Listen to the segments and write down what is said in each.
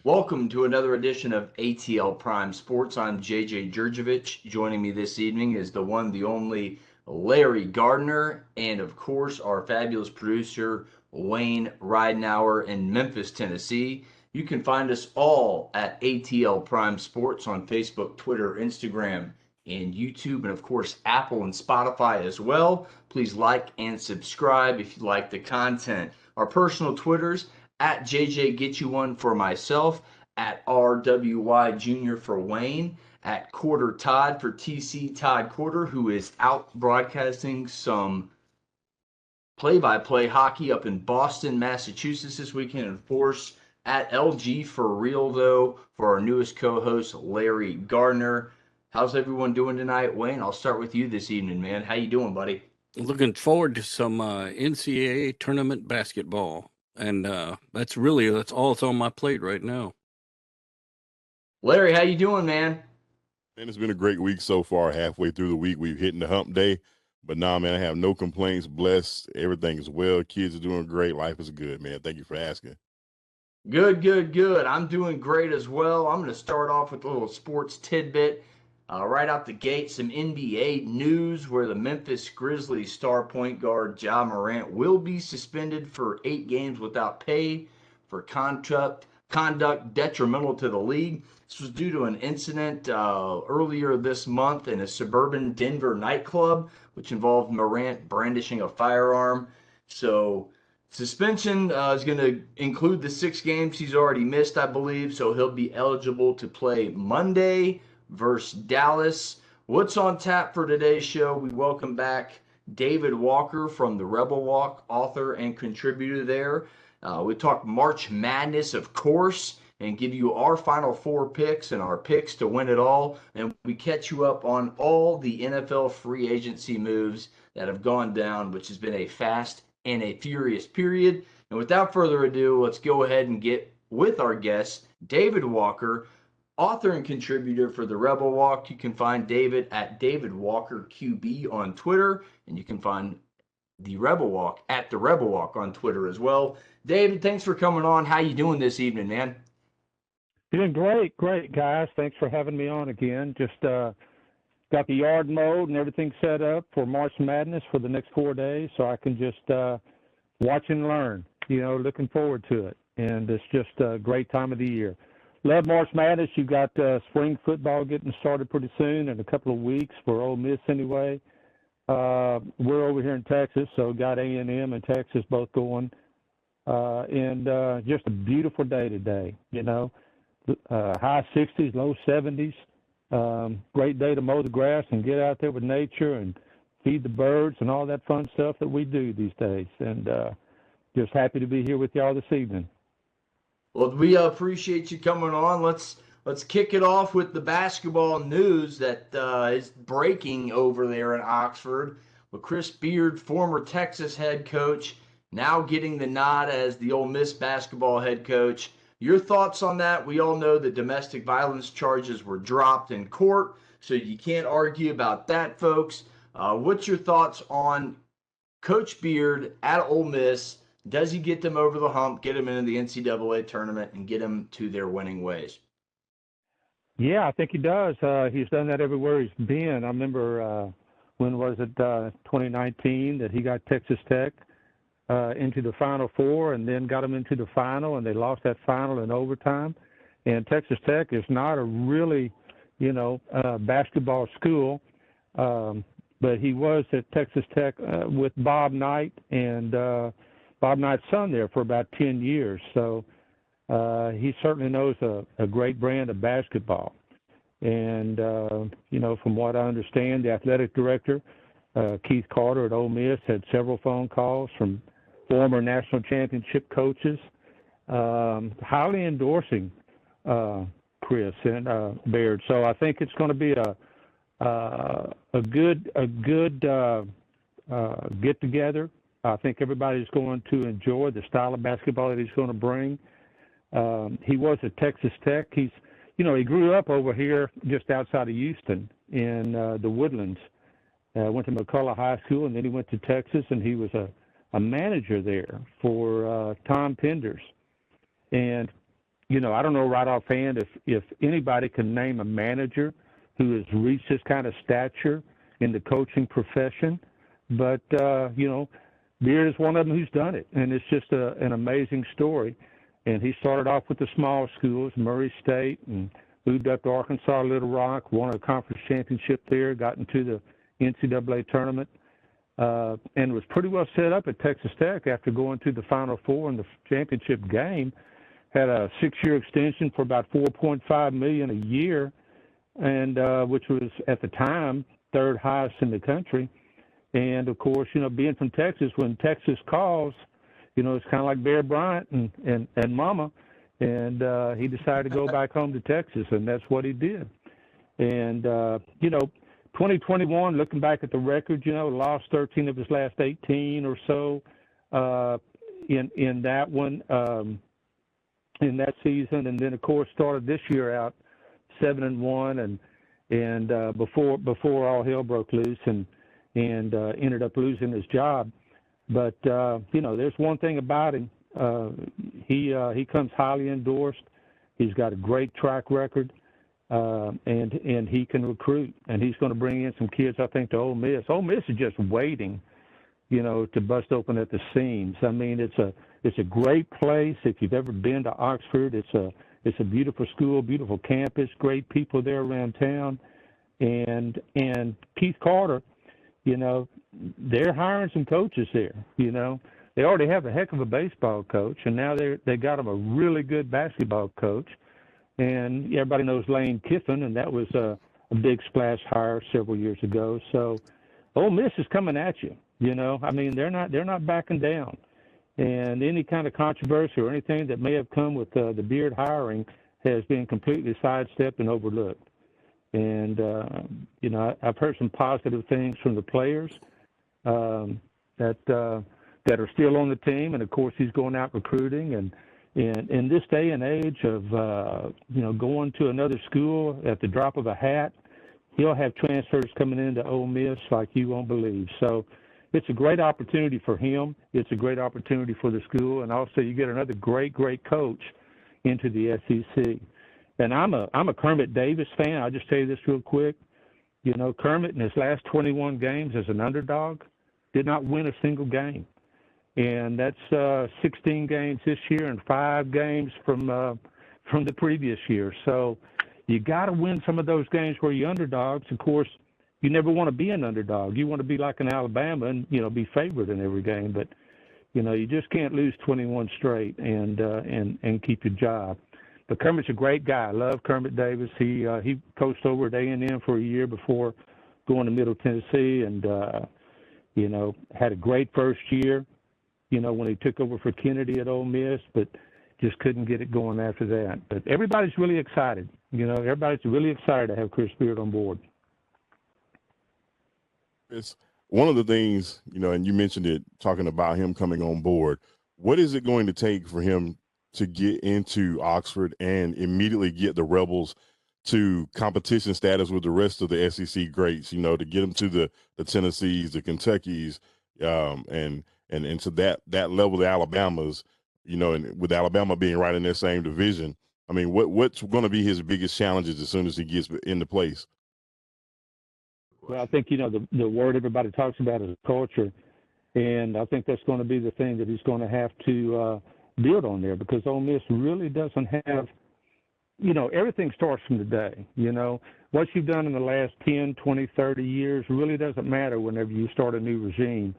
Welcome to another edition of ATL Prime Sports. I'm JJ Jurjevich. Joining me this evening is the one, the only Larry Gardner, and of course our fabulous producer Wayne Ridenauer in Memphis, Tennessee. You can find us all at ATL Prime Sports on Facebook, Twitter, Instagram, and YouTube, and of course Apple and Spotify as well. Please like and subscribe if you like the content. Our personal Twitters at JJ Get You One for myself, at RWY Jr. for Wayne, at Corder Todd for TC Todd Corder, who is out broadcasting some play-by-play hockey up in Boston, Massachusetts this weekend, and of course at LG for real though for our newest co-host Larry Gardner. How's everyone doing tonight, Wayne? I'll start with you this evening, man. How you doing, buddy? Looking forward to some NCAA tournament basketball, and that's all that's on my plate right now. Larry, how you doing, man? And it's been a great week so far. Halfway through the week, we've hit the hump day. But nah, man, I have no complaints. Blessed. Everything is well. Kids are doing great. Life is good, man. Thank you for asking. Good. I'm doing great as well. I'm going to start off with a little sports tidbit. Right out the gate, some NBA news where the Memphis Grizzlies star point guard Ja Morant will be suspended for 8 games without pay for conduct detrimental to the league. This was due to an incident earlier this month in a suburban Denver nightclub, which involved Morant brandishing a firearm. So suspension is going to include the 6 games he's already missed, I believe. So he'll be eligible to play Monday versus Dallas. What's on tap for today's show? We welcome back David Walker from the Rebel Walk, author and contributor there. We talk March Madness, of course, and give you our Final Four picks and our picks to win it all. And we catch you up on all the NFL free agency moves that have gone down, which has been a fast and a furious period. And without further ado, let's go ahead and get with our guest, David Walker, author and contributor for the Rebel Walk. You can find David at David Walker QB on Twitter, and you can find the Rebel Walk at the Rebel Walk on Twitter as well. David, thanks for coming on. How you doing this evening, man? Doing great, guys. Thanks for having me on again. Just got the yard mowed and everything set up for March Madness for the next 4 days, so I can just watch and learn. Looking forward to it, and it's just a great time of the year. Love March Madness. You got spring football getting started pretty soon in a couple of weeks for Ole Miss anyway. We're over here in Texas, so got A&M and Texas both going, and just a beautiful day today. High 60s, low 70s. Great day to mow the grass and get out there with nature and feed the birds and all that fun stuff that we do these days. And just happy to be here with y'all this evening. Well, we appreciate you coming on. Let's kick it off with the basketball news that is breaking over there in Oxford. With Chris Beard, former Texas head coach, now getting the nod as the Ole Miss basketball head coach. Your thoughts on that? We all know that domestic violence charges were dropped in court, so you can't argue about that, folks. What's your thoughts on Coach Beard at Ole Miss? Does he get them over the hump, get them into the NCAA tournament, and get them to their winning ways? Yeah, I think he does. He's done that everywhere he's been. I remember, when was it, 2019, that he got Texas Tech into the Final Four and then got them into the final, and they lost that final in overtime. And Texas Tech is not a really, basketball school, but he was at Texas Tech with Bob Knight and Bob Knight's son there for about 10 years. So he certainly knows a great brand of basketball. And, from what I understand, the athletic director, Keith Carter at Ole Miss, had several phone calls from former national championship coaches, highly endorsing Chris and Baird. So I think it's going to be a good get together. I think everybody's going to enjoy the style of basketball that he's going to bring. He was at Texas Tech. He grew up over here just outside of Houston in the Woodlands. Went to McCullough High School, and then he went to Texas, and he was a manager there for Tom Penders. And, I don't know right offhand if anybody can name a manager who has reached this kind of stature in the coaching profession, but Beard is one of them who's done it, and it's just an amazing story. And he started off with the small schools, Murray State, and moved up to Arkansas, Little Rock, won a conference championship there, got into the NCAA tournament, and was pretty well set up at Texas Tech after going to the Final Four in the championship game. Had a 6-year extension for about $4.5 million a year, and which was at the time third highest in the country. And of course, being from Texas, when Texas calls, it's kind of like Bear Bryant and Mama, and he decided to go back home to Texas, and that's what he did. And 2021, looking back at the record, lost 13 of his last 18 or so in that one. In that season, and then of course started this year out 7-1, and before all hell broke loose, and ended up losing his job. But there's one thing about him: he comes highly endorsed. He's got a great track record, and he can recruit, and he's going to bring in some kids, I think, to Ole Miss. Ole Miss is just waiting, to bust open at the seams. I mean, it's a great place. If you've ever been to Oxford, it's a beautiful school, beautiful campus, great people there around town. And Keith Carter, they're hiring some coaches there. They already have a heck of a baseball coach, and now they got them a really good basketball coach. And everybody knows Lane Kiffin, and that was a big splash hire several years ago. So Ole Miss is coming at you. I mean, they're not backing down. And any kind of controversy or anything that may have come with the Beard hiring has been completely sidestepped and overlooked. And, I've heard some positive things from the players that are still on the team. And, of course, he's going out recruiting. And in this day and age of, going to another school at the drop of a hat, he'll have transfers coming into Ole Miss like you won't believe. So it's a great opportunity for him. It's a great opportunity for the school, and also you get another great coach into the SEC. And I'm a Kermit Davis fan. I'll just tell you this real quick. Kermit in his last 21 games as an underdog did not win a single game, and that's 16 games this year and 5 games from the previous year. So you got to win some of those games where you're underdogs. Of course, you never want to be an underdog. You want to be like an Alabama and, be favored in every game. But, you just can't lose 21 straight and keep your job. But Kermit's a great guy. I love Kermit Davis. He coached over at A&M for a year before going to Middle Tennessee, and, had a great first year, when he took over for Kennedy at Ole Miss, but just couldn't get it going after that. But everybody's really excited. Everybody's really excited to have Chris Beard on board. It's one of the things, and you mentioned it, talking about him coming on board. What is it going to take for him to get into Oxford and immediately get the Rebels to competition status with the rest of the SEC greats, to get them to the Tennessees, the Kentuckys, and to that level, the Alabamas, and with Alabama being right in their same division. I mean, what's going to be his biggest challenges as soon as he gets into place? Well, I think, the word everybody talks about is culture, and I think that's going to be the thing that he's going to have to build on there, because Ole Miss really doesn't have, everything starts from today. What you've done in the last 10, 20, 30 years really doesn't matter whenever you start a new regime.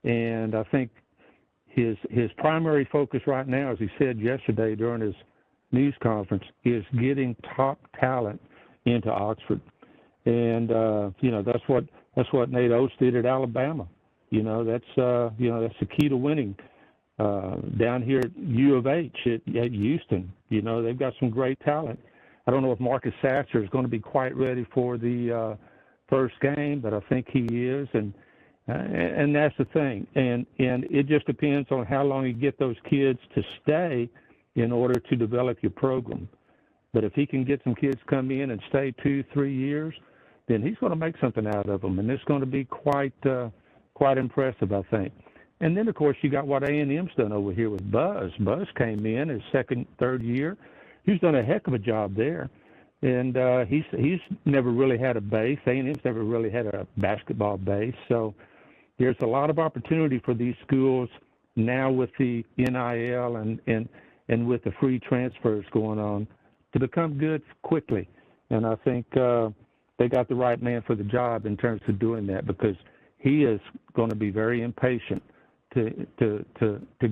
And I think his primary focus right now, as he said yesterday during his news conference, is getting top talent into Oxford. And that's what Nate Oates did at Alabama. That's the key to winning. Down here at U of H at Houston, they've got some great talent. I don't know if Marcus Sasser is going to be quite ready for the first game, but I think he is, and that's the thing. And it just depends on how long you get those kids to stay in order to develop your program. But if he can get some kids come in and stay 2-3 years, then he's going to make something out of them, and it's going to be quite impressive, I think. And then, of course, you got what A&M's done over here with Buzz. Buzz came in his second, third year, he's done a heck of a job there. And he's never really had a base. A&M's never really had a basketball base. So there's a lot of opportunity for these schools now with the NIL and with the free transfers going on to become good quickly. And I think they got the right man for the job in terms of doing that, because he is going to be very impatient to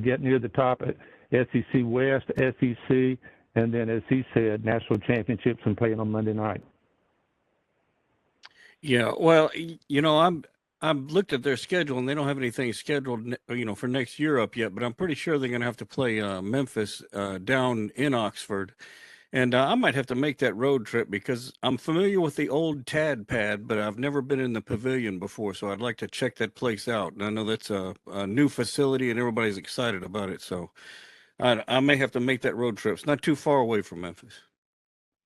get near the top at SEC West, SEC, and then, as he said, national championships and playing on Monday night. Yeah, well, I've looked at their schedule, and they don't have anything scheduled, for next year up yet. But I'm pretty sure they're going to have to play Memphis down in Oxford, and I might have to make that road trip because I'm familiar with the old Tad Pad, but I've never been in the pavilion before, so I'd like to check that place out. And I know that's a new facility, and everybody's excited about it, so I may have to make that road trip. It's not too far away from Memphis.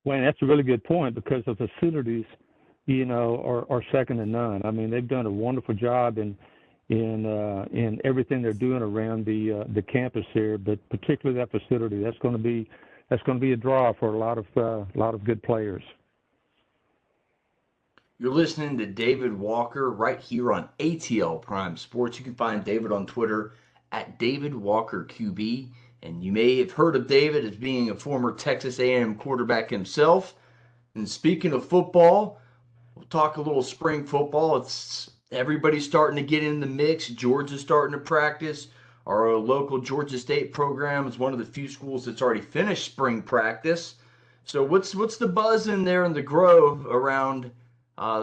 Well, that's a really good point, because the facilities, are second to none. I mean, they've done a wonderful job in everything they're doing around the campus here, but particularly that facility. That's going to be a draw for a lot of good players. You're listening to David Walker right here on ATL Prime Sports. You can find David on Twitter at DavidWalkerQB. And you may have heard of David as being a former Texas A&M quarterback himself. And speaking of football, we'll talk a little spring football. Everybody's starting to get in the mix. Georgia's starting to practice. Our local Georgia State program is one of the few schools that's already finished spring practice. So what's the buzz in there in the Grove around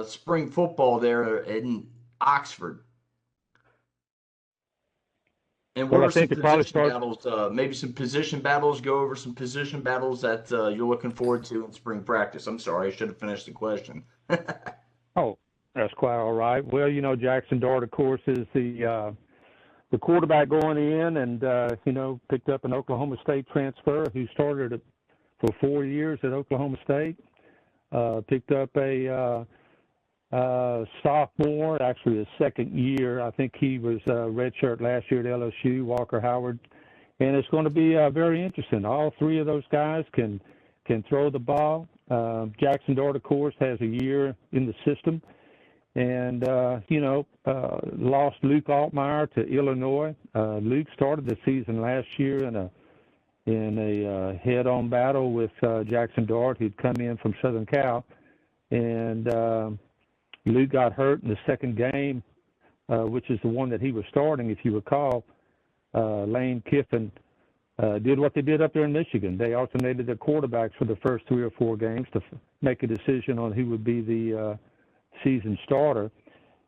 spring football there in Oxford? And what are some position battles? Maybe some position battles. Go over some position battles that you're looking forward to in spring practice. I'm sorry, I should have finished the question. Oh, that's quite all right. Well, Jackson Dart, of course, is the quarterback going in, and picked up an Oklahoma State transfer who started for 4 years at Oklahoma State. Picked up a sophomore, actually his second year. I think he was redshirt last year at LSU, Walker Howard. And it's going to be very interesting. All three of those guys can throw the ball. Jackson Dart, of course, has a year in the system. And, lost Luke Altmaier to Illinois. Luke started the season last year in a head-on battle with Jackson Dart, who'd come in from Southern Cal. And Luke got hurt in the second game, which is the one that he was starting, if you recall. Lane Kiffin did what they did up there in Michigan. They alternated their quarterbacks for the first 3 or 4 games to make a decision on who would be the season starter.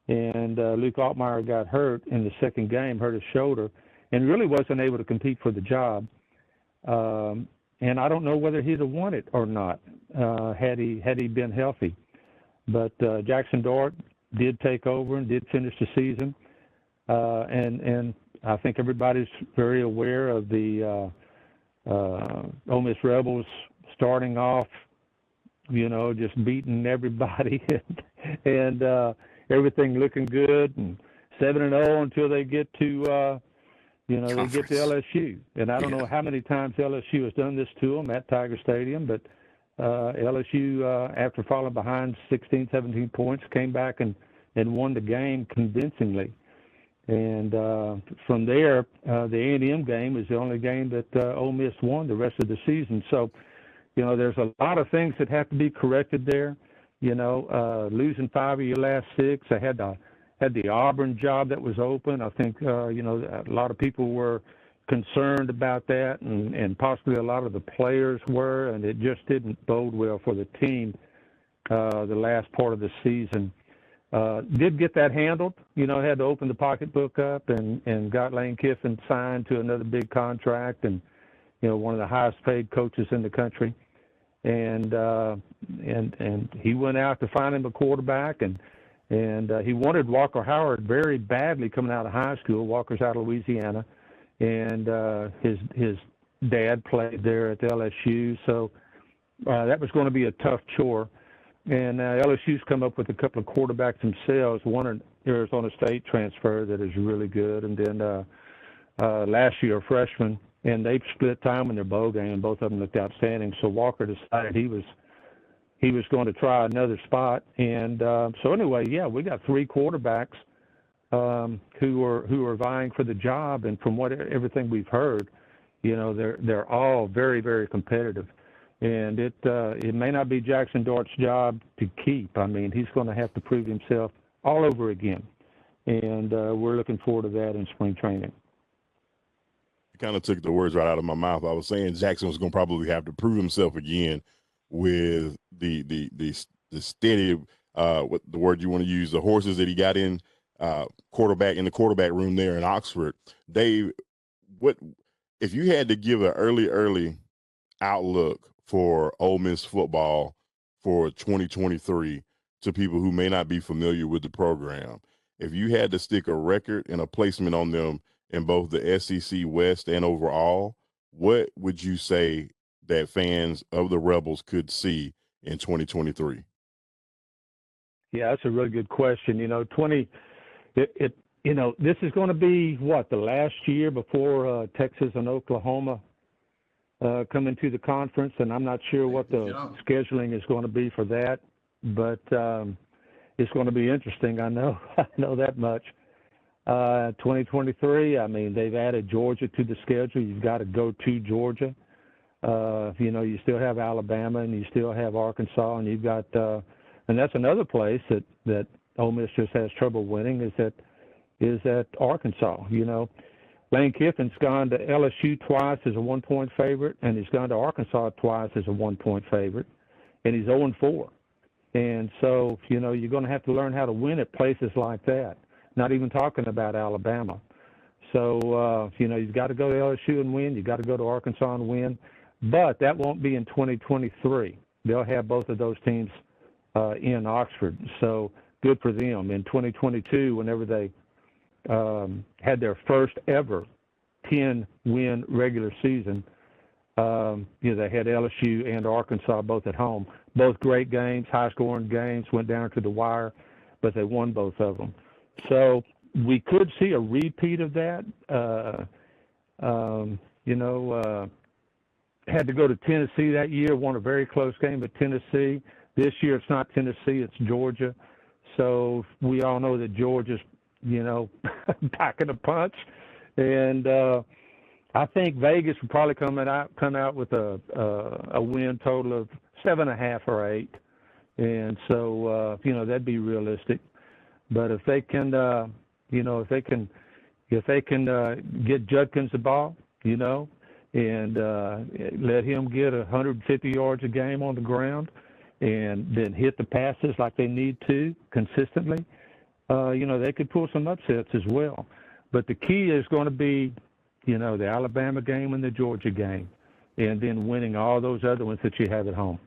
And Luke Altmaier got hurt in the second game, hurt his shoulder, and really wasn't able to compete for the job. And I don't know whether he'd have won it or not had he been healthy. But Jackson Dart did take over and did finish the season. And I think everybody's very aware of the Ole Miss Rebels starting off, just beating everybody and everything looking good, and 7-0 until they get to they get to LSU. And I don't know how many times LSU has done this to them at Tiger Stadium, but LSU, after falling behind 16, 17 points, came back and won the game convincingly. And from there, the A&M game was the only game that Ole Miss won the rest of the season. So, there's a lot of things that have to be corrected there. Losing 5 of your last 6. I had the Auburn job that was open. I think, a lot of people were concerned about that, and possibly a lot of the players were, and it just didn't bode well for the team the last part of the season. Did get that handled, had to open the pocketbook up and got Lane Kiffin signed to another big contract, and one of the highest paid coaches in the country. And he went out to find him a quarterback, and he wanted Walker Howard very badly coming out of high school. Walker's out of Louisiana. And his dad played there at LSU, so that was going to be a tough chore. And LSU's come up with a couple of quarterbacks themselves. One an Arizona State transfer that is really good, and then last year a freshman and they've split time in their bowl game, and both of them looked outstanding. So Walker decided he was going to try another spot, and so anyway, yeah, we got 3 quarterbacks who are vying for the job, and from everything we've heard, they're all very, very competitive. And it may not be Jackson Dart's job to keep. I mean, he's going to have to prove himself all over again, and we're looking forward to that in spring training. You kind of took the words right out of my mouth. I was saying Jackson was going to probably have to prove himself again with the steady, what the word you want to use, the horses that he got in quarterback in the quarterback room there in Oxford. Dave, what if you had to give an early outlook for Ole Miss football for 2023 to people who may not be familiar with the program? If you had to stick a record and a placement on them in both the SEC West and overall, what would you say that fans of the Rebels could see in 2023? Yeah, that's a really good question. This is going to be the last year before Texas and Oklahoma come into the conference, and I'm not sure what the scheduling is going to be for that, but it's going to be interesting. I know that much. 2023, I mean, they've added Georgia to the schedule. You've got to go to Georgia. You still have Alabama, and you still have Arkansas, and you've got and that's another place that Ole Miss just has trouble winning is at Arkansas. Lane Kiffin's gone to LSU twice as a 1-point favorite, and he's gone to Arkansas twice as a 1-point favorite, and he's 0-4. And so, you're going to have to learn how to win at places like that, not even talking about Alabama. So, you've got to go to LSU and win. You've got to go to Arkansas and win. But that won't be in 2023. They'll have both of those teams in Oxford. So good for them. In 2022, whenever they had their first ever 10-win regular season, they had LSU and Arkansas both at home. Both great games, high-scoring games, went down to the wire, but they won both of them. So we could see a repeat of that. Had to go to Tennessee that year, won a very close game at Tennessee. This year it's not Tennessee, it's Georgia. So we all know that Georgia's, packing a punch. And I think Vegas will probably come out with a win total of 7.5 or 8. And so, that'd be realistic. But if they can, get Judkins the ball, and let him get 150 yards a game on the ground and then hit the passes like they need to consistently, they could pull some upsets as well. But the key is going to be, the Alabama game and the Georgia game, and then winning all those other ones that you have at home.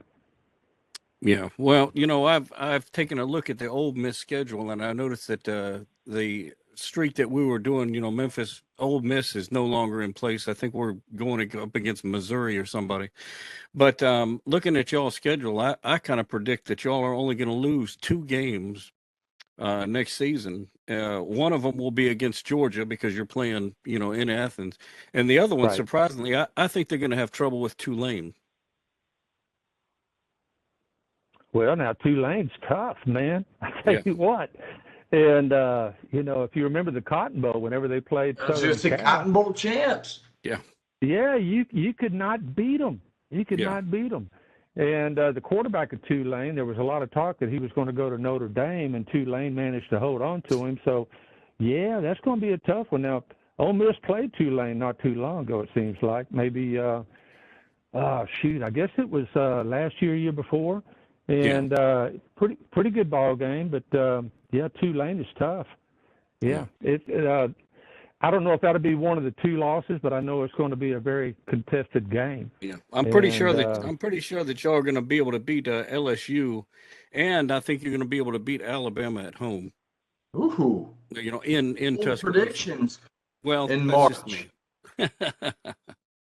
Yeah, well, I've taken a look at the Ole Miss schedule, and I noticed that the streak that we were doing, Memphis, Ole Miss is no longer in place. I think we're going up against Missouri or somebody. But looking at y'all's schedule, I kind of predict that y'all are only going to lose 2 games next season. One of them will be against Georgia because you're playing, in Athens. And the other one, surprisingly, I think they're going to have trouble with Tulane. Well, now Tulane's tough, man. I tell you what. And, if you remember the Cotton Bowl, whenever they played Southern just the Cotton Bowl champs. Yeah. Yeah, you could not beat them. You could not beat them. And the quarterback of Tulane, there was a lot of talk that he was going to go to Notre Dame, and Tulane managed to hold on to him. So, yeah, that's going to be a tough one. Now, Ole Miss played Tulane not too long ago, it seems like. Maybe, I guess it was last year before. And pretty good ball game, but Tulane is tough. Yeah. I don't know if that'll be one of the 2 losses, but I know it's going to be a very contested game. Yeah, I'm pretty sure that y'all are going to be able to beat LSU, and I think you're going to be able to beat Alabama at home. Ooh. In Tuscaloosa. Predictions. Well, in that's March. Just me.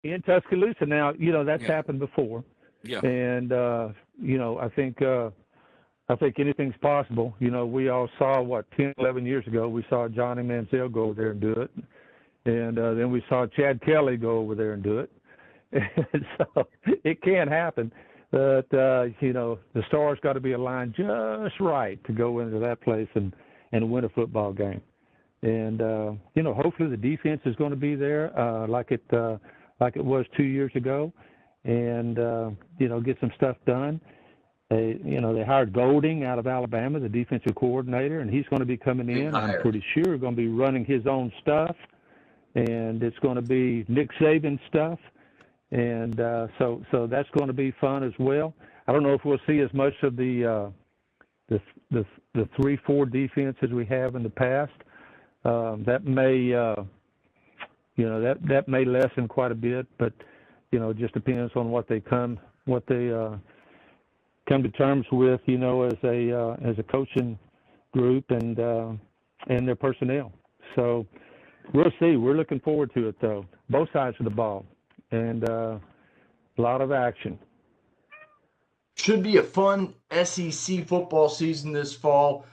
In Tuscaloosa now, that's happened before. Yeah. And I think anything's possible. We all saw 10, 11 years ago. We saw Johnny Manziel go over there and do it, And then we saw Chad Kelly go over there and do it. And so it can happen. But, the stars got to be aligned just right to go into that place and win a football game. And, hopefully the defense is going to be there like it was 2 years ago and, get some stuff done. They hired Golding out of Alabama, the defensive coordinator, and he's going to be coming in. I'm pretty sure going to be running his own stuff, and it's going to be Nick Saban stuff. And so that's going to be fun as well. I don't know if we'll see as much of the 3-4 defense as we have in the past. That may that may lessen quite a bit, but it just depends on what they come to terms with, as a coaching group and their personnel. So we'll see. We're looking forward to it though, both sides of the ball. And a lot of action. Should be a fun SEC football season this fall.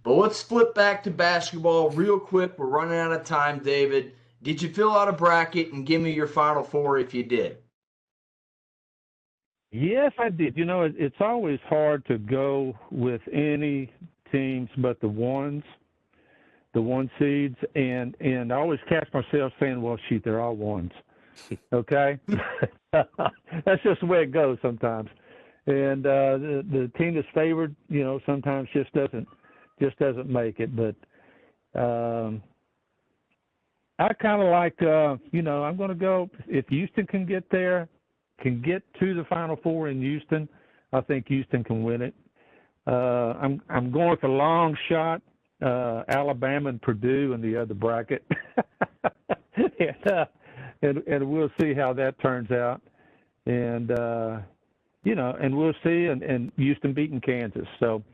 But let's flip back to basketball real quick. We're running out of time, David. Did you fill out a bracket and give me your Final Four if you did? Yes, I did. It's always hard to go with any teams but the one seeds. And I always catch myself saying, well, shoot, they're all ones. Okay, that's just the way it goes sometimes, and the team that's favored, sometimes just doesn't make it. But I kind of like, I'm going to go if Houston can get to the Final Four in Houston. I think Houston can win it. I'm going with a long shot, Alabama and Purdue in the other bracket. And we'll see how that turns out, and and we'll see, and Houston beating Kansas. So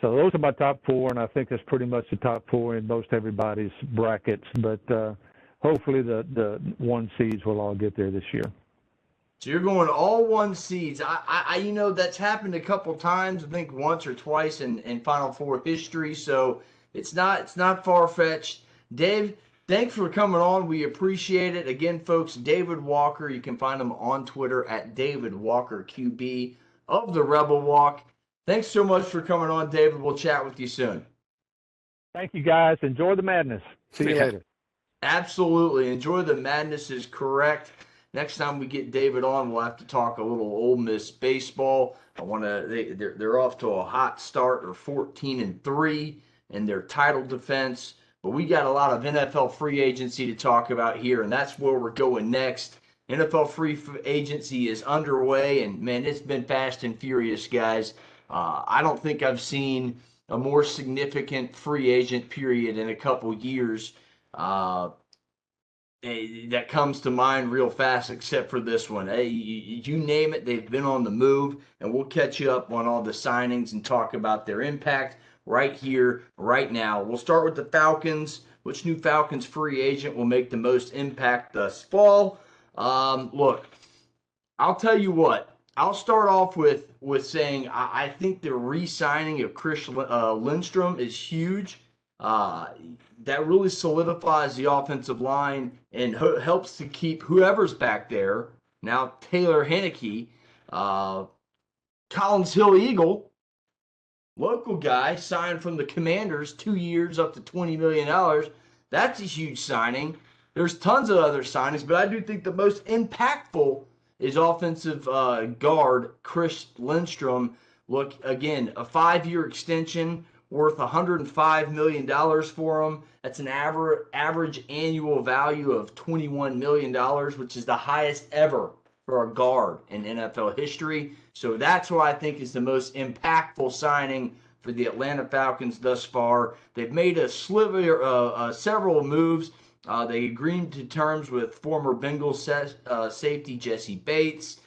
those are my top four, and I think that's pretty much the top four in most everybody's brackets. But hopefully the one seeds will all get there this year. So you're going all one seeds. I that's happened a couple times. I think once or twice in Final Four history. So it's not far-fetched. Dave, thanks for coming on. We appreciate it. Again, folks, David Walker. You can find him on Twitter at David Walker QB of the Rebel Walk. Thanks so much for coming on, David. We'll chat with you soon. Thank you, guys. Enjoy the madness. See you later. Absolutely. Enjoy the madness is correct. Next time we get David on, we'll have to talk a little Ole Miss baseball. They're off to a hot start. They're 14-3 in their title defense. But we got a lot of NFL free agency to talk about here, and that's where we're going next. NFL free agency is underway, and, man, it's been fast and furious, guys. I don't think I've seen a more significant free agent period in a couple years that comes to mind real fast, except for this one. Hey, you name it, they've been on the move, and we'll catch you up on all the signings and talk about their impact right here, right now. We'll start with the Falcons. Which new Falcons free agent will make the most impact thus fall? Look, I'll tell you what. I'll start off with saying I think the re-signing of Chris Lindstrom is huge. That really solidifies the offensive line and helps to keep whoever's back there. Now, Taylor Heinicke, Collins Hill Eagle, local guy, signed from the Commanders, 2 years, up to $20 million. That's a huge signing. There's tons of other signings, but I do think the most impactful is offensive guard Chris Lindstrom. Look, again, a 5-year extension worth $105 million for him. That's an average annual value of $21 million, which is the highest ever for a guard in NFL history. So that's what I think is the most impactful signing for the Atlanta Falcons thus far. They've made several moves. They agreed to terms with former Bengals safety Jesse Bates,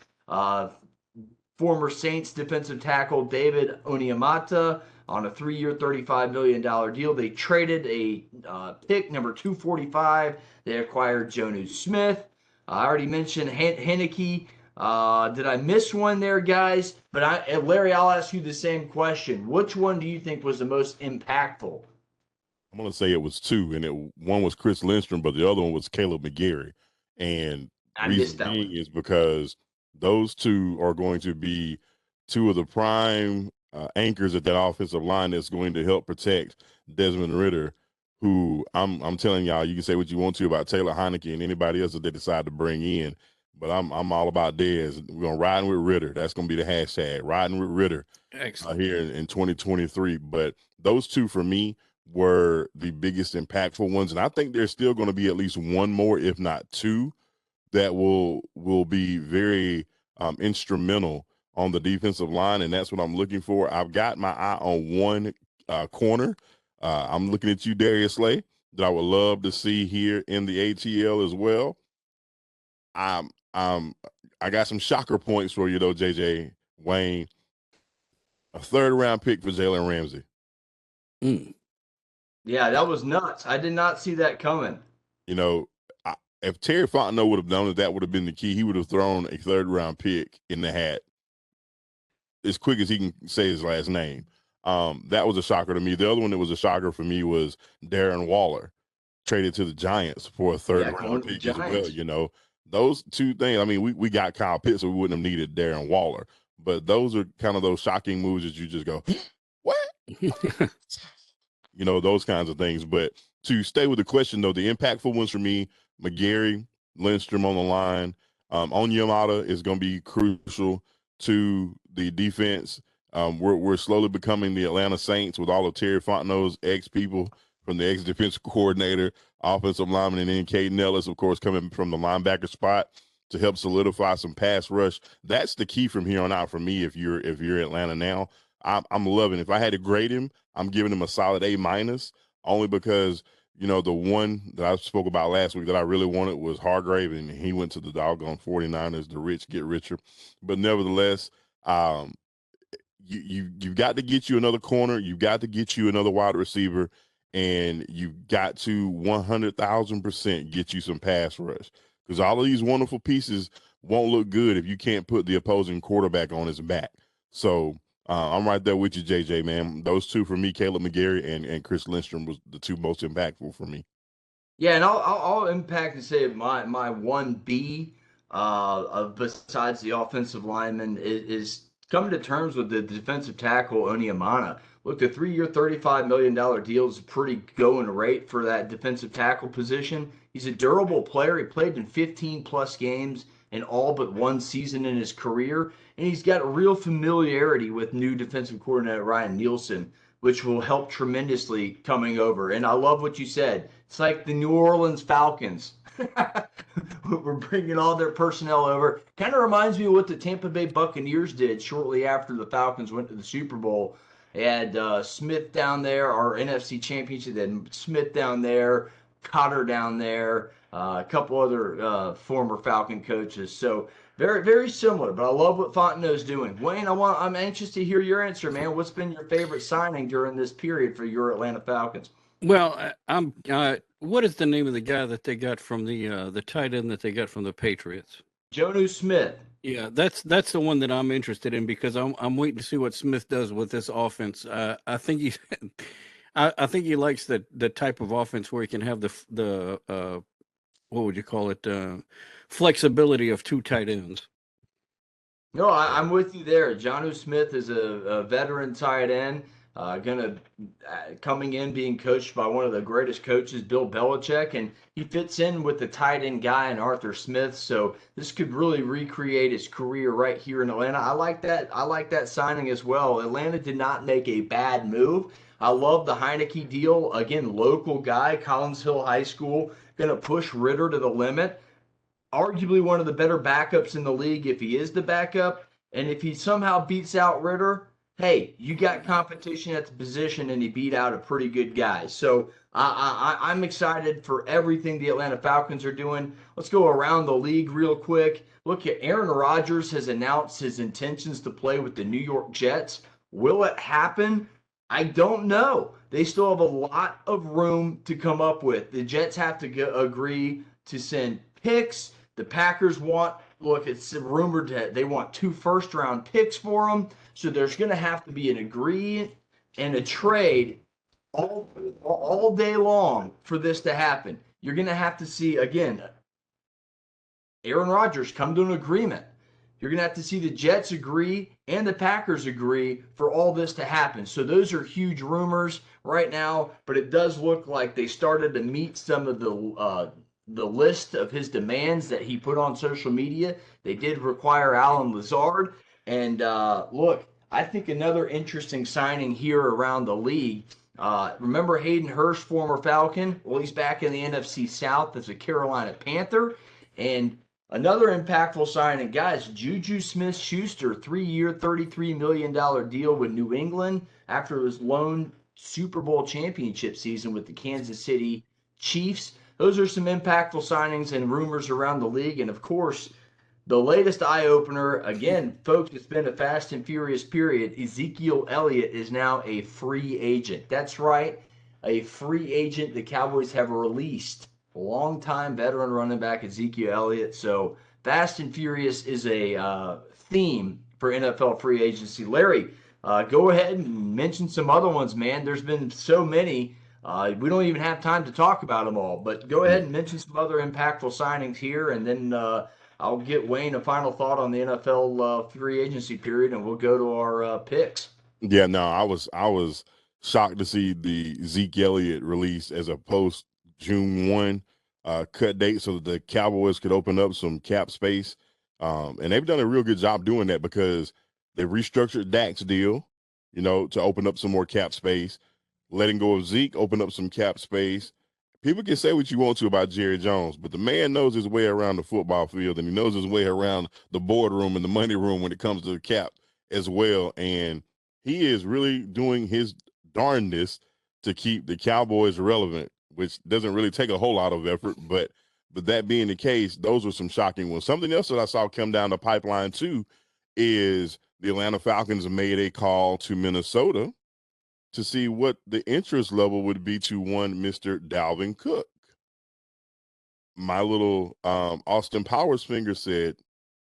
former Saints defensive tackle David Onyemata on a 3-year, $35 million deal. They traded a pick, number 245. They acquired Jonnu Smith. I already mentioned Heinicke. Did I miss one there, guys? But Larry, I'll ask you the same question. Which one do you think was the most impactful? I'm going to say it was two, and one was Chris Lindstrom, but the other one was Caleb McGarry. And I reason missed that being one. is because those two are going to be two of the prime anchors at that offensive line that's going to help protect Desmond Ritter, who I'm telling y'all, you can say what you want to about Taylor Heineke and anybody else that they decide to bring in, but I'm all about Dez. We're gonna ride with Ritter. That's gonna be the hashtag, riding with Ritter Excellent. here in 2023. But those two for me were the biggest impactful ones, and I think there's still going to be at least one more, if not two, that will be very instrumental on the defensive line, and that's what I'm looking for. I've got my eye on one corner. I'm looking at you, Darius Slay, that I would love to see here in the ATL as well. I got some shocker points for you though, JJ Wayne. A third round pick for Jalen Ramsey. Mm. Yeah, that was nuts. I did not see that coming. You know, if Terry Fontenot would have known that would have been the key, he would have thrown a third round pick in the hat as quick as he can say his last name. That was a shocker to me. The other one that was a shocker for me was Darren Waller, traded to the Giants for a third round pick as well. You know, those two things. I mean, we got Kyle Pitts, so we wouldn't have needed Darren Waller. But those are kind of those shocking moves that you just go, what? You know, those kinds of things. But to stay with the question, though, the impactful ones for me, McGarry, Lindstrom on the line. Onyemata is going to be crucial to the defense. We're slowly becoming the Atlanta Saints with all of Terry Fontenot's ex-people, from the ex-defensive coordinator, offensive lineman, and then Caden Ellis, of course, coming from the linebacker spot to help solidify some pass rush. That's the key from here on out for me. If you're Atlanta now, I'm loving it. If I had to grade him, I'm giving him a solid A-, only because, you know, the one that I spoke about last week that I really wanted was Hargrave, and he went to the doggone 49ers. The rich get richer. But nevertheless, you've got to get you another corner. You've got to get you another wide receiver, and you've got to 100,000% get you some pass rush, because all of these wonderful pieces won't look good if you can't put the opposing quarterback on his back. So I'm right there with you, JJ, man. Those two for me, Caleb McGarry and Chris Lindstrom, was the two most impactful for me. Yeah, and I'll impact and say my 1B besides the offensive lineman is coming to terms with the defensive tackle Onyemata. Look, the 3-year, $35 million deal is a pretty going rate for that defensive tackle position. He's a durable player. He played in 15 plus games in all but one season in his career, and he's got real familiarity with new defensive coordinator Ryan Nielsen, which will help tremendously coming over. And I love what you said. It's like the New Orleans Falcons. We're bringing all their personnel over. Kind of reminds me of what the Tampa Bay Buccaneers did shortly after the Falcons went to the Super Bowl. They had Smith down there, our NFC Championship. They had Smith down there, Cotter down there, a couple other former Falcon coaches. So very, very similar. But I love what Fontenot's doing. Wayne, I'm anxious to hear your answer, man. What's been your favorite signing during this period for your Atlanta Falcons? Well, I'm. What is the name of the guy that they got from the tight end that they got from the Patriots? Jonnu Smith. Yeah, that's the one that I'm interested in, because I'm waiting to see what Smith does with this offense. I think he, I think he likes the type of offense where he can have the what would you call it, flexibility of two tight ends. No, I'm with you there. Jonnu Smith is a veteran tight end, coming in being coached by one of the greatest coaches, Bill Belichick, and he fits in with the tight end guy and Arthur Smith. So this could really recreate his career right here in Atlanta. I like that. I like that signing as well. Atlanta did not make a bad move. I love the Heineke deal. Again, local guy, Collins Hill High School, going to push Ritter to the limit. Arguably one of the better backups in the league if he is the backup. And if he somehow beats out Ritter, hey, you got competition at the position, and he beat out a pretty good guy. So I'm excited for everything the Atlanta Falcons are doing. Let's go around the league real quick. Look, Aaron Rodgers has announced his intentions to play with the New York Jets. Will it happen? I don't know. They still have a lot of room to come up with. The Jets have to agree to send picks. The Packers it's rumored that they want 2 first-round picks for them. So there's going to have to be an agree and a trade all day long for this to happen. You're going to have to see, again, Aaron Rodgers come to an agreement. You're going to have to see the Jets agree and the Packers agree for all this to happen. So those are huge rumors right now, but it does look like they started to meet some of the list of his demands that he put on social media. They did require Alan Lazard. And look, I think another interesting signing here around the league. Remember Hayden Hurst, former Falcon? Well, he's back in the NFC South as a Carolina Panther. And another impactful signing, guys, Juju Smith-Schuster, 3-year, $33 million deal with New England after his lone Super Bowl championship season with the Kansas City Chiefs. Those are some impactful signings and rumors around the league. And, of course, the latest eye-opener, again, folks, it's been a fast and furious period. Ezekiel Elliott is now a free agent. That's right, a free agent the Cowboys have released. Longtime veteran running back Ezekiel Elliott. So fast and furious is a theme for NFL free agency. Larry, go ahead and mention some other ones, man. There's been so many. We don't even have time to talk about them all. But go ahead and mention some other impactful signings here, and then I'll get Wayne a final thought on the NFL free agency period, and we'll go to our picks. Yeah, no, I was shocked to see the Zeke Elliott release as a post June 1 cut date so that the Cowboys could open up some cap space. And they've done a real good job doing that because they restructured Dak's deal, to open up some more cap space. Letting go of Zeke, open up some cap space. People can say what you want to about Jerry Jones, but the man knows his way around the football field, and he knows his way around the boardroom and the money room when it comes to the cap as well. And he is really doing his darndest to keep the Cowboys relevant, which doesn't really take a whole lot of effort. But that being the case, those are some shocking ones. Something else that I saw come down the pipeline too is the Atlanta Falcons made a call to Minnesota to see what the interest level would be to one Mr. Dalvin Cook. My little Austin Powers finger said,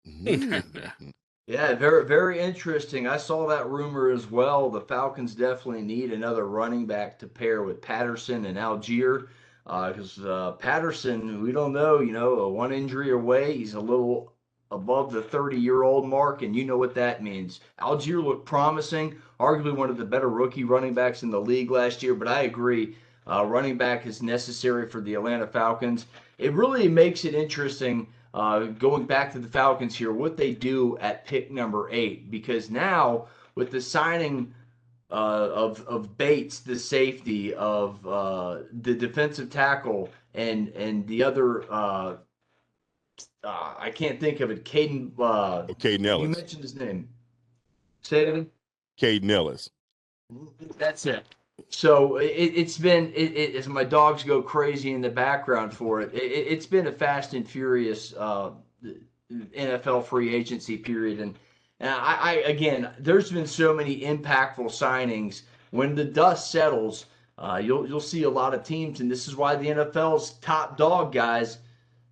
Yeah, very, very interesting. I saw that rumor as well. The Falcons definitely need another running back to pair with Patterson and Algier. Because Patterson, we don't know, one injury away. He's a little above the 30-year-old mark, and you know what that means. Algier looked promising, arguably one of the better rookie running backs in the league last year, but I agree, running back is necessary for the Atlanta Falcons. It really makes it interesting, going back to the Falcons here, what they do at pick number 8, because now with the signing of Bates, the safety, of the defensive tackle, and the other I can't think of it. Caden Ellis. You mentioned his name. Say it again. Caden Ellis. That's it. So it's been as my dogs go crazy in the background for it. It's been a fast and furious NFL free agency period, and I again, there's been so many impactful signings. When the dust settles, you'll see a lot of teams, and this is why the NFL's top dog, guys.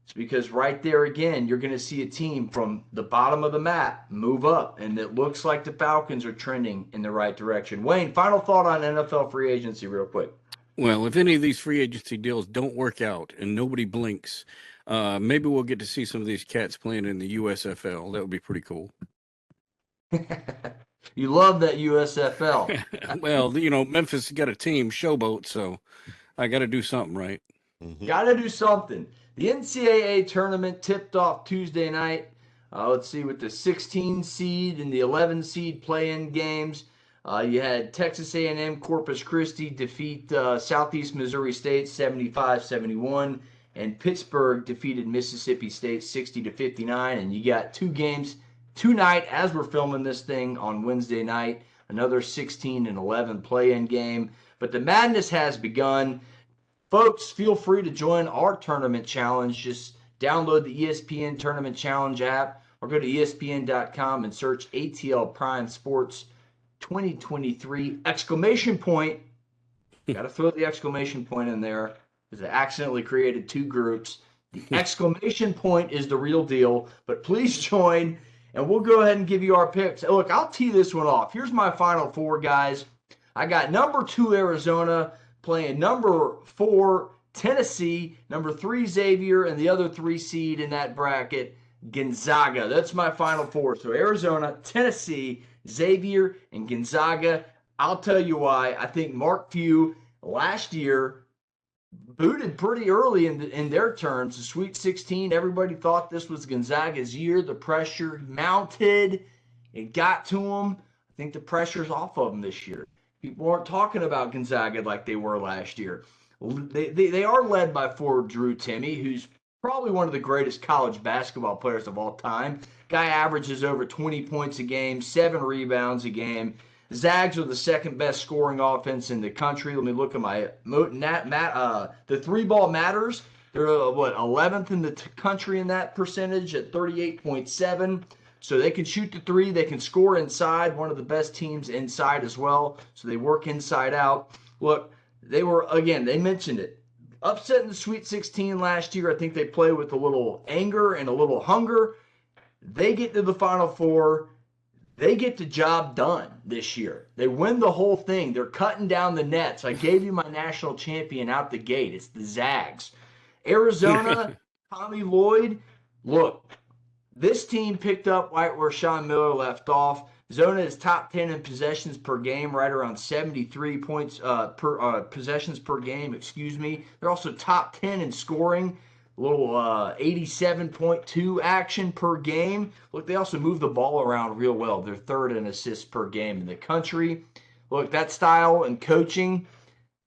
It's because right there again, you're going to see a team from the bottom of the map move up, and it looks like the Falcons are trending in the right direction. Wayne, final thought on NFL free agency real quick. Well, if any of these free agency deals don't work out and nobody blinks, maybe we'll get to see some of these cats playing in the USFL. That would be pretty cool. You love that USFL. Well, Memphis got a team, Showboat, so I got to do something right. Mm-hmm. Got to do something. The NCAA tournament tipped off Tuesday night. Let's see, with the 16 seed and the 11 seed play-in games. You had Texas A&M Corpus Christi defeat Southeast Missouri State 75-71, and Pittsburgh defeated Mississippi State 60-59. And you got two games tonight as we're filming this thing on Wednesday night. Another 16 and 11 play-in game. But the madness has begun. Folks, feel free to join our tournament challenge. Just download the ESPN Tournament Challenge app or go to ESPN.com and search ATL Prime Sports 2023 exclamation point. Got to throw the exclamation point in there because I accidentally created two groups. The exclamation point is the real deal, but please join and we'll go ahead and give you our picks. Look, I'll tee this one off. Here's my final four, guys. I got number 2 Arizona, playing number 4 Tennessee, number 3 Xavier, and the other 3 seed in that bracket, Gonzaga. That's my Final Four. So Arizona, Tennessee, Xavier, and Gonzaga. I'll tell you why. I think Mark Few last year booted pretty early in their terms. The Sweet 16, everybody thought this was Gonzaga's year. The pressure mounted. It got to them. I think the pressure's off of them this year. People aren't talking about Gonzaga like they were last year. They are led by forward Drew Timme, who's probably one of the greatest college basketball players of all time. Guy averages over 20 points a game, 7 rebounds a game. Zags are the second best scoring offense in the country. Let me look at my the 3-ball matters. They're 11th in the country in that percentage at 38.7. So they can shoot the 3, they can score inside. One of the best teams inside as well. So they work inside out. Look, they mentioned it. Upset in the Sweet 16 last year. I think they play with a little anger and a little hunger. They get to the Final Four. They get the job done this year. They win the whole thing. They're cutting down the nets. I gave you my national champion out the gate. It's the Zags. Arizona, Tommy Lloyd. Look, this team picked up right where Sean Miller left off. Zona is top 10 in possessions per game, right around 73 points possessions per game. They're also top 10 in scoring. A little 87.2 action per game. Look, they also move the ball around real well. They're third in assists per game in the country. Look, that style and coaching,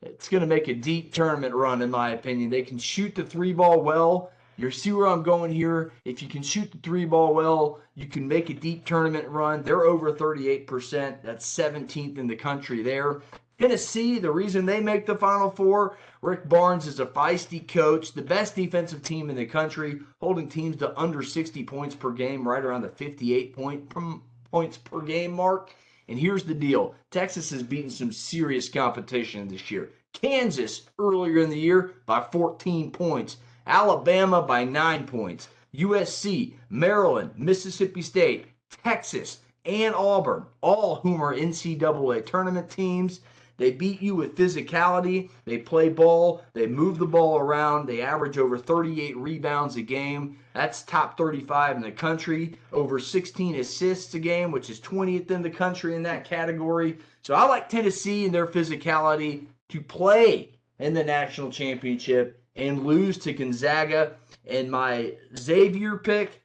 it's going to make a deep tournament run, in my opinion. They can shoot the 3-ball well. You see where I'm going here? If you can shoot the 3-ball well, you can make a deep tournament run. They're over 38%. That's 17th in the country there. Tennessee, the reason they make the Final Four, Rick Barnes is a feisty coach, the best defensive team in the country, holding teams to under 60 points per game, right around the 58 points per game mark. And here's the deal. Texas has beaten some serious competition this year. Kansas, earlier in the year, by 14 points. Alabama by 9 points. USC, Maryland, Mississippi State, Texas, and Auburn, all whom are NCAA tournament teams. They beat you with physicality. They play ball. They move the ball around. They average over 38 rebounds a game. That's top 35 in the country. Over 16 assists a game, which is 20th in the country in that category. So I like Tennessee and their physicality to play in the national championship and lose to Gonzaga. And my Xavier pick,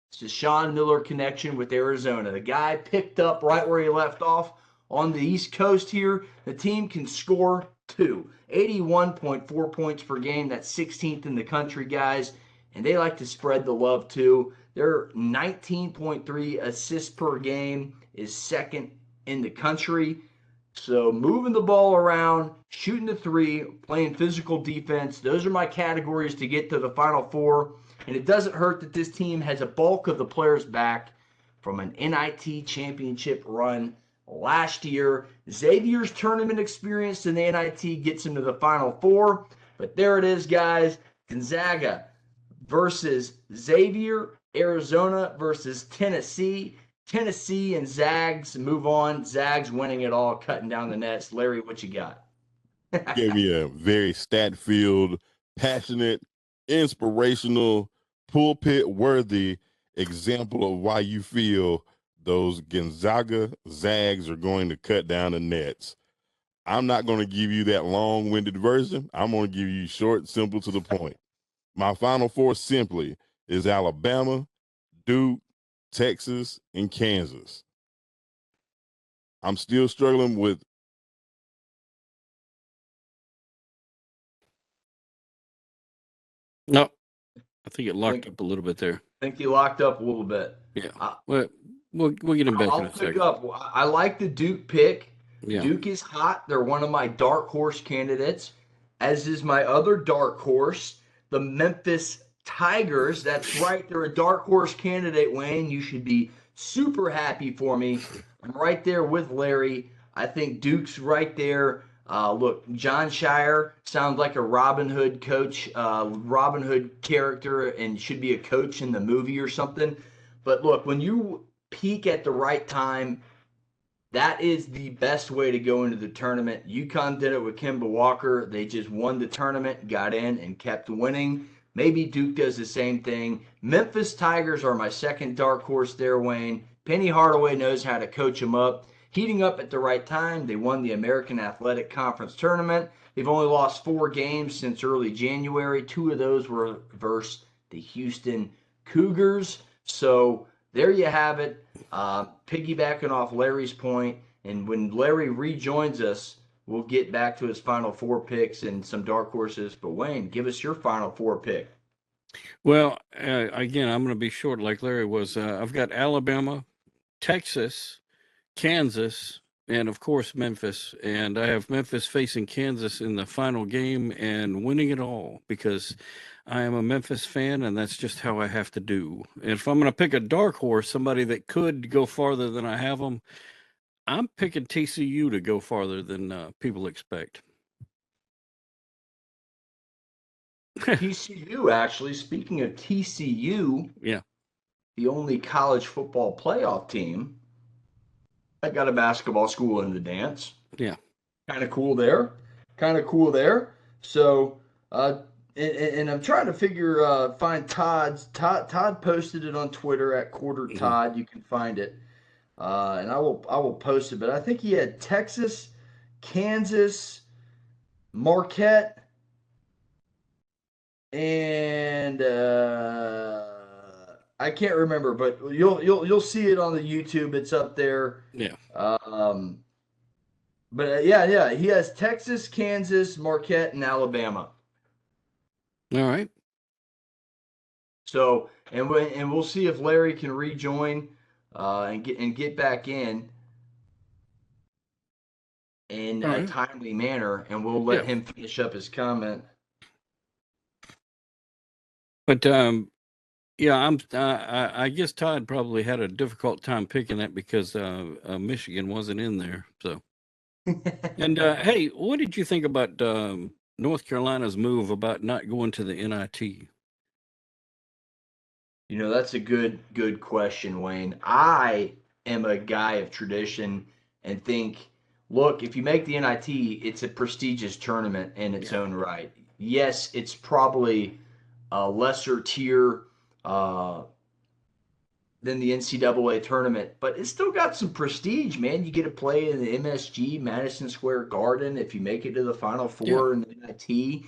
it's the Sean Miller connection with Arizona. The guy picked up right where he left off. On the East Coast here, the team can score 81.4 points per game. That's 16th in the country, guys. And they like to spread the love, too. Their 19.3 assists per game is second in the country. So moving the ball around, shooting the 3, playing physical defense, those are my categories to get to the Final Four. And it doesn't hurt that this team has a bulk of the players back from an NIT championship run last year. Xavier's tournament experience in the NIT gets him to the Final Four. But there it is, guys. Gonzaga versus Xavier. Arizona versus Tennessee. Tennessee and Zags move on. Zags winning it all, cutting down the nets. Larry, what you got? Gave me a very stat-filled, passionate, inspirational, pulpit-worthy example of why you feel those Gonzaga Zags are going to cut down the nets. I'm not going to give you that long-winded version. I'm going to give you short, simple, to the point. My Final Four simply is Alabama, Duke, Texas, and Kansas. I'm still struggling with No, I think it locked up a little bit there. I think you locked up a little bit. Yeah. We'll get him back in a second. I like the Duke pick. Yeah. Duke is hot. They're one of my dark horse candidates, as is my other dark horse, the Memphis Tigers. That's right. They're a dark horse candidate, Wayne. You should be super happy for me. I'm right there with Larry. I think Duke's right there. Look, John Shire sounds like a Robin Hood coach, Robin Hood character, and should be a coach in the movie or something. But look, when you peak at the right time, that is the best way to go into the tournament. UConn did it with Kemba Walker. They just won the tournament, got in, and kept winning. Maybe Duke does the same thing. Memphis Tigers are my second dark horse there, Wayne. Penny Hardaway knows how to coach them up. Heating up at the right time. They won the American Athletic Conference tournament. They've only lost 4 games since early January. 2 of those were versus the Houston Cougars. So there you have it. Piggybacking off Larry's point, and when Larry rejoins us, we'll get back to his Final Four picks and some dark horses. But Wayne, give us your Final Four pick. Well, again, I'm going to be short like Larry was. I've got Alabama, Texas, Kansas, and of course Memphis. And I have Memphis facing Kansas in the final game and winning it all because I am a Memphis fan, and that's just how I have to do. And if I'm going to pick a dark horse, somebody that could go farther than I have them, I'm picking TCU to go farther than people expect. TCU, actually, speaking of TCU, Yeah, the only college football playoff team that got a basketball school in the dance. yeah. Kind of cool there. So, and I'm trying to find Todd's. Todd posted it on Twitter at Corder Todd. You can find it, and I will post it. But I think he had Texas, Kansas, Marquette, and I can't remember, but you'll see it on the YouTube. It's up there. Yeah. But yeah, he has Texas, Kansas, Marquette, and Alabama. All right. So, and we'll see if Larry can rejoin and get back in a timely manner, and we'll let him finish up his comment. But yeah, I guess Todd probably had a difficult time picking that because Michigan wasn't in there. So, and hey, what did you think about North Carolina's move about not going to the NIT? You know, that's a good question, Wayne. I am a guy of tradition and think, look, if you make the NIT, it's a prestigious tournament in its own right. Yes, it's probably a lesser tier than the NCAA tournament, but it's still got some prestige, man. You get to play in the MSG, Madison Square Garden. If you make it to the Final Four in the NIT,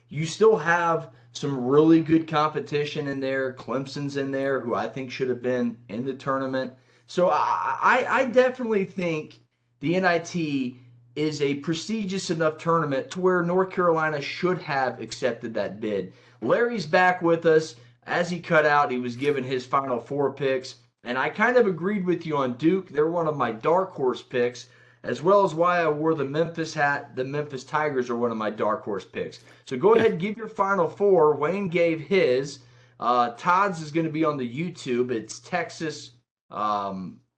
you still have some really good competition in there. Clemson's in there, who I think should have been in the tournament. So I definitely think the NIT is a prestigious enough tournament to where North Carolina should have accepted that bid. Larry's back with us. As he cut out, he was given his Final Four picks, and I kind of agreed with you on Duke. They're one of my dark horse picks, as well as why I wore the Memphis hat. The Memphis Tigers are one of my dark horse picks. So go ahead and give your Final Four. Wayne gave his. Todd's is going to be on the YouTube. It's Texas,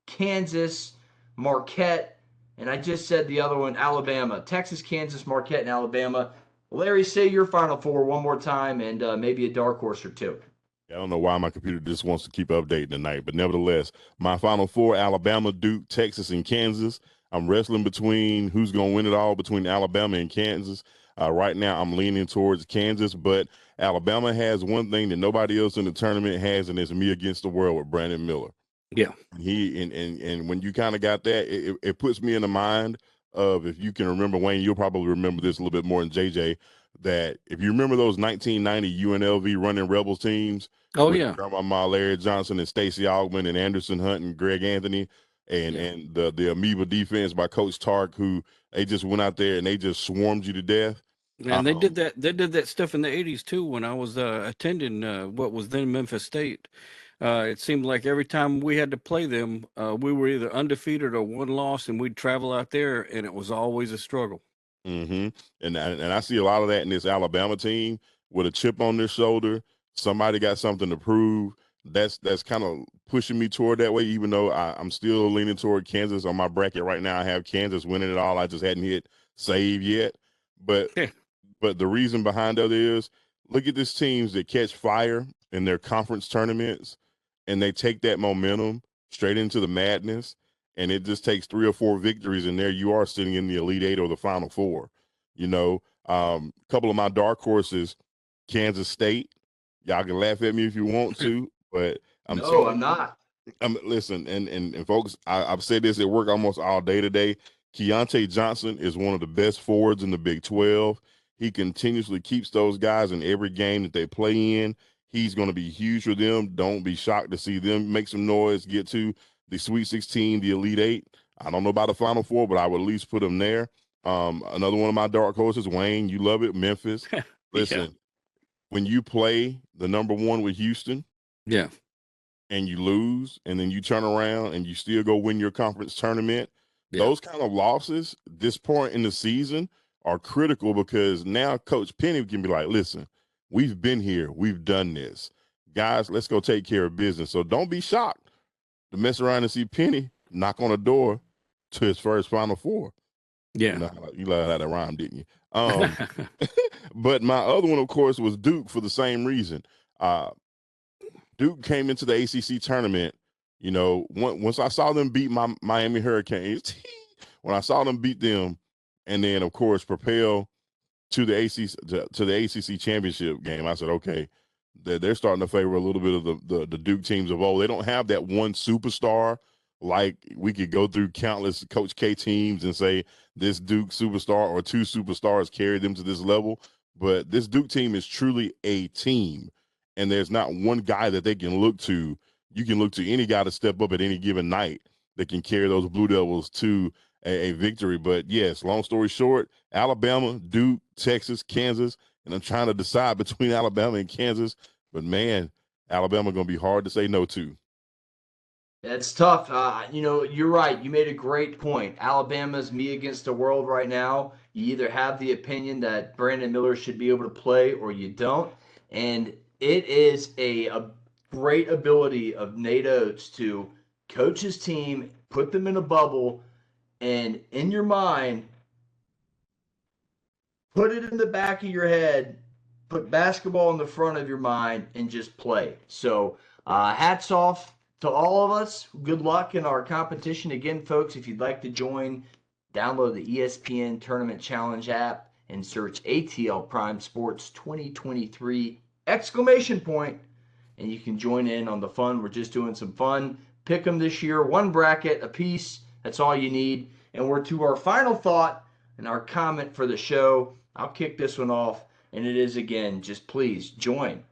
Kansas, Marquette, and I just said the other one, Alabama. Texas, Kansas, Marquette, and Alabama. Larry, say your Final Four one more time and maybe a dark horse or two. I don't know why my computer just wants to keep updating tonight, but nevertheless, my Final Four: Alabama, Duke, Texas, and Kansas. I'm wrestling between who's going to win it all between Alabama and Kansas. Right now, I'm leaning towards Kansas, but Alabama has one thing that nobody else in the tournament has, and it's me against the world with Brandon Miller. Yeah. He and when you kind of got that, it puts me in the mind of, if you can remember, Wayne, you'll probably remember this a little bit more than JJ, that if you remember those 1990 UNLV running Rebels teams. Oh, yeah. Grandma Larry Johnson and Stacey Augmon and Anderson Hunt and Greg Anthony and the amoeba defense by Coach Tark, who they just went out there and they just swarmed you to death. And they did that stuff in the 80s too when I was attending what was then Memphis State. It seemed like every time we had to play them, we were either undefeated or one loss, and we'd travel out there, and it was always a struggle. Mm-hmm. And I see a lot of that in this Alabama team with a chip on their shoulder. Somebody got something to prove. That's kind of pushing me toward that way, even though I'm still leaning toward Kansas. On my bracket right now, I have Kansas winning it all. I just hadn't hit save yet. But the reason behind that is, look at these teams that catch fire in their conference tournaments, and they take that momentum straight into the madness. and it just takes 3 or 4 victories, and there you are sitting in the Elite Eight or the Final Four. You know, a couple of my dark horses, Kansas State. Y'all can laugh at me if you want to, but I'm No, telling I'm you, not. listen, and folks, I've said this at work almost all day today. Keontae Johnson is one of the best forwards in the Big 12. He continuously keeps those guys in every game that they play in. He's going to be huge for them. Don't be shocked to see them make some noise, get to the Sweet 16, the Elite Eight. I don't know about the Final Four, but I would at least put them there. Another one of my dark horses, Wayne, you love it, Memphis. Listen, when you play the number 1 with Houston, Yeah, and you lose, and then you turn around and you still go win your conference tournament, Yeah. those kind of losses this point in the season are critical, because now Coach Penny can be like, listen, we've been here, we've done this. Guys, let's go take care of business. So don't be shocked to mess around and see Penny knock on a door to his first Final Four. yeah. You know how that rhyme, didn't you? But my other one, of course, was Duke for the same reason. Duke came into the ACC tournament, you know, once I saw them beat my Miami Hurricanes, when I saw them beat them, and then, of course, propel to the ACC championship game, I said, okay, they're starting to favor a little bit of the Duke teams of old. They don't have that one superstar. Like, we could go through countless Coach K teams and say this Duke superstar or 2 superstars carried them to this level. But this Duke team is truly a team, and there's not one guy that they can look to. You can look to any guy to step up at any given night that can carry those Blue Devils to a victory. But, yes, long story short, Alabama, Duke, Texas, Kansas, and I'm trying to decide between Alabama and Kansas. But, man, Alabama going to be hard to say no to. It's tough. You know, you're right. You made a great point. Alabama's me against the world right now. You either have the opinion that Brandon Miller should be able to play or you don't. And it is a great ability of Nate Oates to coach his team, put them in a bubble, and in your mind, put it in the back of your head, put basketball in the front of your mind, and just play. So, hats off to all of us. Good luck in our competition. Again, folks, if you'd like to join, download the ESPN Tournament Challenge app and search ATL Prime Sports 2023 ! And you can join in on the fun. We're just doing some fun. Pick them this year, 1 bracket apiece. That's all you need. And we're to our final thought and our comment for the show. I'll kick this one off, and it is, again, just please join.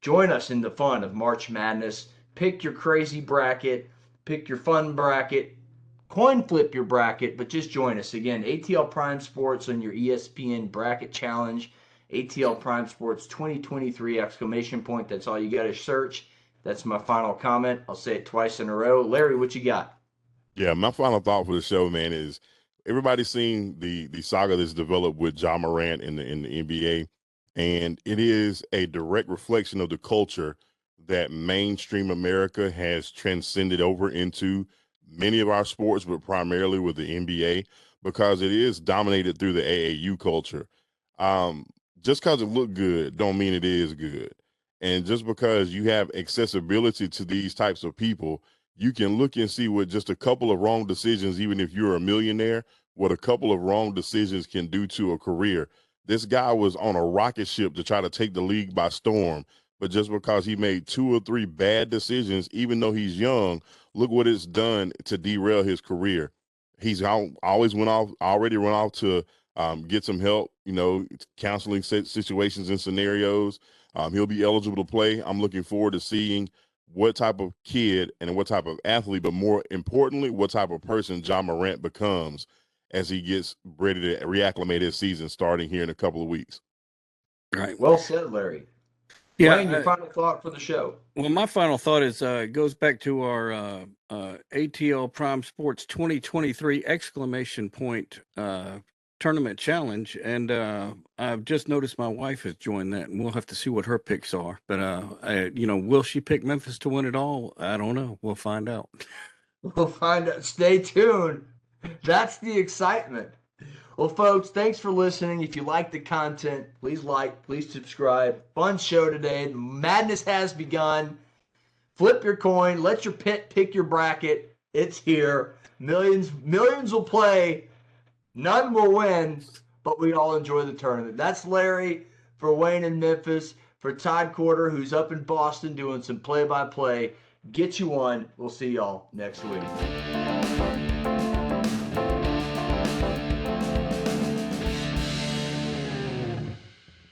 Join us in the fun of March Madness. Pick your crazy bracket, pick your fun bracket, coin flip your bracket, but just join us. Again, ATL Prime Sports on your ESPN Bracket Challenge, ATL Prime Sports 2023 ! That's all you got to search. That's my final comment. I'll say it twice in a row. Larry, what you got? Yeah, my final thought for the show, man, is everybody's seen the saga that's developed with Ja Morant in the NBA, and it is a direct reflection of the culture that mainstream America has transcended over into many of our sports, but primarily with the NBA, because it is dominated through the AAU culture. Just because it looked good don't mean it is good. And just because you have accessibility to these types of people, you can look and see what just a couple of wrong decisions, even if you're a millionaire, what a couple of wrong decisions can do to a career. This guy was on a rocket ship to try to take the league by storm, but just because he made 2 or 3 bad decisions, even though he's young, look what it's done to derail his career. He's already went off to get some help, you know, counseling situations and scenarios. He'll be eligible to play. I'm looking forward to seeing what type of kid and what type of athlete, but more importantly, what type of person Ja Morant becomes as he gets ready to reacclimate his season starting here in a couple of weeks. Right. Well said, Larry. Yeah. Wayne, your final thought for the show. Well, my final thought is goes back to our ATL Prime Sports 2023 ! Tournament challenge, and I've just noticed my wife has joined that, and we'll have to see what her picks are. But you know, will she pick Memphis to win it all? I don't know. We'll find out. We'll find out. Stay tuned. That's the excitement. Well, folks, thanks for listening. If you like the content, please like, please subscribe. Fun show today. The madness has begun. Flip your coin. Let your pit pick your bracket. It's here. Millions will play. None will win, but we all enjoy the tournament. That's Larry for Wayne in Memphis. For Todd Corder, who's up in Boston doing some play-by-play. Get you one. We'll see y'all next week.